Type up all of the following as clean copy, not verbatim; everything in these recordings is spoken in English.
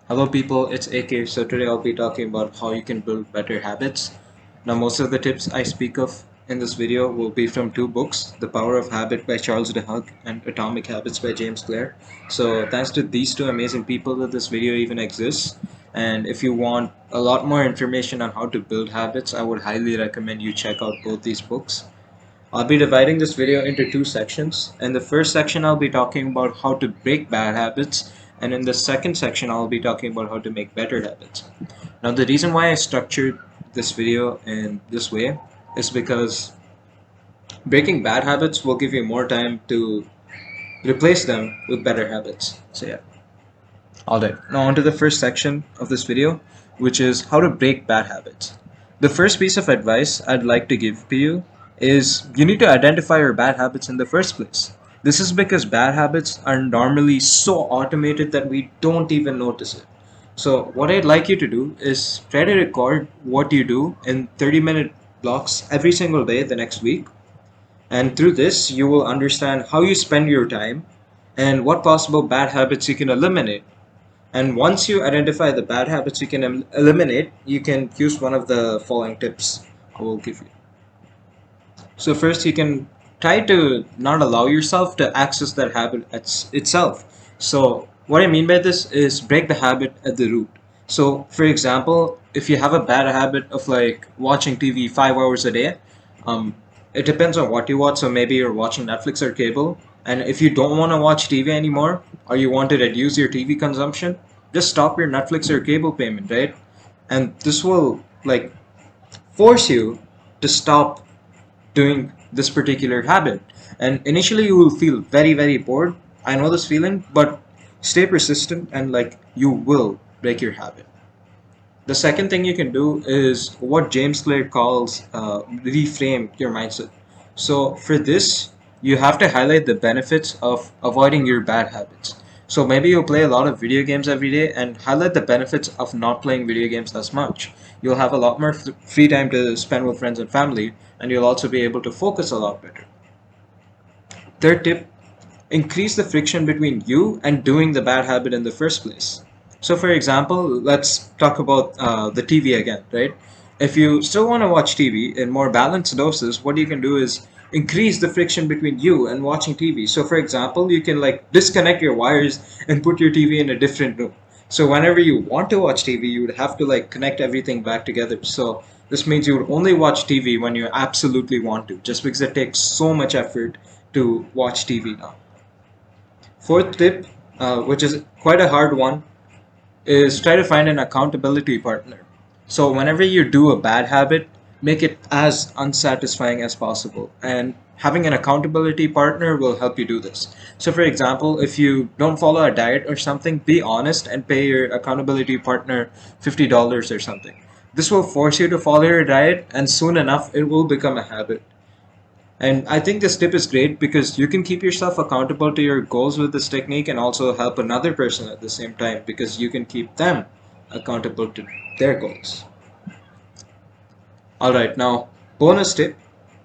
Hello people, it's AK. So today I'll be talking about how you can build better habits. Now most of the tips I speak of in this video will be from two books, The Power of Habit by Charles DeHuck and Atomic Habits by James Clear. So thanks to these two amazing people that this video even exists. And if you want a lot more information on how to build habits, I would highly recommend you check out both these books. I'll be dividing this video into two sections. In the first section, I'll be talking about how to break bad habits, and in the second section, I'll be talking about how to make better habits. Now, the reason why I structured this video in this way is because breaking bad habits will give you more time to replace them with better habits. So, yeah. Alright, now on to the first section of this video, which is how to break bad habits. The first piece of advice I'd like to give to you is you need to identify your bad habits in the first place. This is because bad habits are normally so automated that we don't even notice it. So what I'd like you to do is try to record what you do in 30-minute blocks every single day the next week. And through this, you will understand how you spend your time and what possible bad habits you can eliminate. And once you identify the bad habits you can eliminate, you can use one of the following tips I will give you. So first, you can try to not allow yourself to access that habit itself. So what I mean by this is break the habit at the root. So for example, if you have a bad habit of like watching TV 5 hours a day, um, it depends on what you watch. So maybe you're watching Netflix or cable, and if you don't want to watch TV anymore, or you want to reduce your TV consumption, just stop your Netflix or cable payment, right? And this will like force you to stop doing this particular habit. And initially you will feel very, very bored. I know this feeling, but stay persistent and like you will break your habit. The second thing you can do is what James Clear calls reframe your mindset. So for this, you have to highlight the benefits of avoiding your bad habits. So maybe you'll play a lot of video games every day and highlight the benefits of not playing video games as much. You'll have a lot more free time to spend with friends and family, and you'll also be able to focus a lot better. Third tip, increase the friction between you and doing the bad habit in the first place. So, for example, let's talk about the TV again, right? If you still want to watch TV in more balanced doses, what you can do is increase the friction between you and watching TV. So, for example, you can like disconnect your wires and put your TV in a different room. So, whenever you want to watch TV, you would have to like connect everything back together. So, this means you would only watch TV when you absolutely want to, just because it takes so much effort to watch TV now. Fourth tip, which is quite a hard one, is try to find an accountability partner. So whenever you do a bad habit, make it as unsatisfying as possible. And having an accountability partner will help you do this. So for example, if you don't follow a diet or something, be honest and pay your accountability partner $50 or something. This will force you to follow your diet, and soon enough it will become a habit. And I think this tip is great because you can keep yourself accountable to your goals with this technique and also help another person at the same time because you can keep them accountable to their goals. Alright, now bonus tip,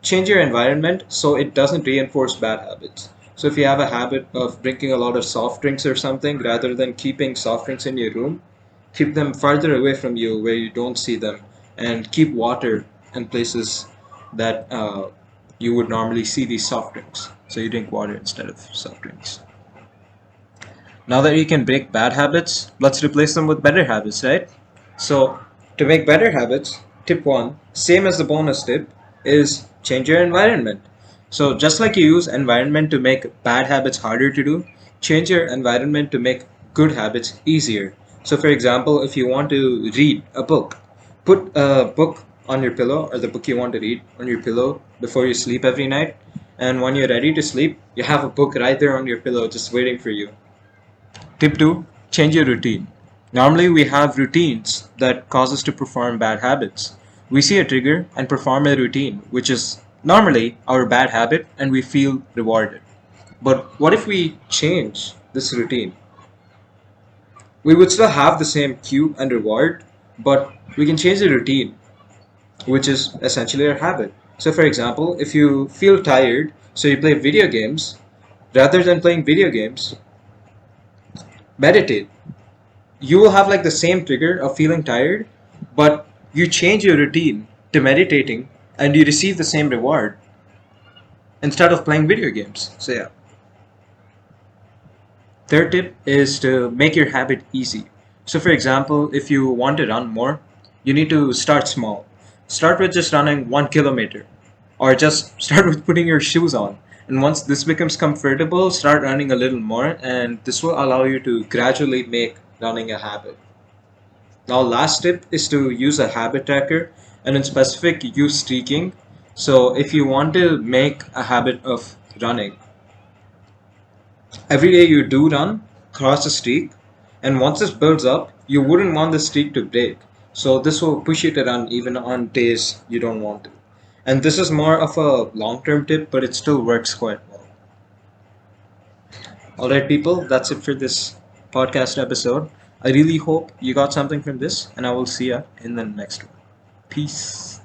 change your environment so it doesn't reinforce bad habits. So if you have a habit of drinking a lot of soft drinks or something, rather than keeping soft drinks in your room, keep them farther away from you where you don't see them, and keep water in places that you would normally see these soft drinks. So you drink water instead of soft drinks. Now that you can break bad habits, let's replace them with better habits, right? So to make better habits, tip one, same as the bonus tip, is change your environment. So just like you use environment to make bad habits harder to do, change your environment to make good habits easier. So for example, if you want to read a book, put a book on your pillow or the book you want to read on your pillow before you sleep every night. And when you're ready to sleep, you have a book right there on your pillow just waiting for you. Tip 2, change your routine. Normally we have routines that cause us to perform bad habits. We see a trigger and perform a routine, which is normally our bad habit, and we feel rewarded. But what if we change this routine? We would still have the same cue and reward, but we can change the routine, which is essentially our habit. So, for example, if you feel tired, so you play video games, rather than playing video games, meditate. you will have like the same trigger of feeling tired, but you change your routine to meditating and you receive the same reward instead of playing video games. So yeah. Third tip is to make your habit easy. So for example, if you want to run more, you need to start small. Start with just running 1 kilometer, or just start with putting your shoes on. And once this becomes comfortable, start running a little more, and this will allow you to gradually make running a habit. Now, last tip is to use a habit tracker, and in specific, use streaking. So, if you want to make a habit of running, every day you do run, cross a streak, and once this builds up, you wouldn't want the streak to break. So, this will push you to run even on days you don't want to. And this is more of a long term tip, but it still works quite well. Alright, people, that's it for this podcast episode. I really hope you got something from this, and I will see you in the next one. Peace.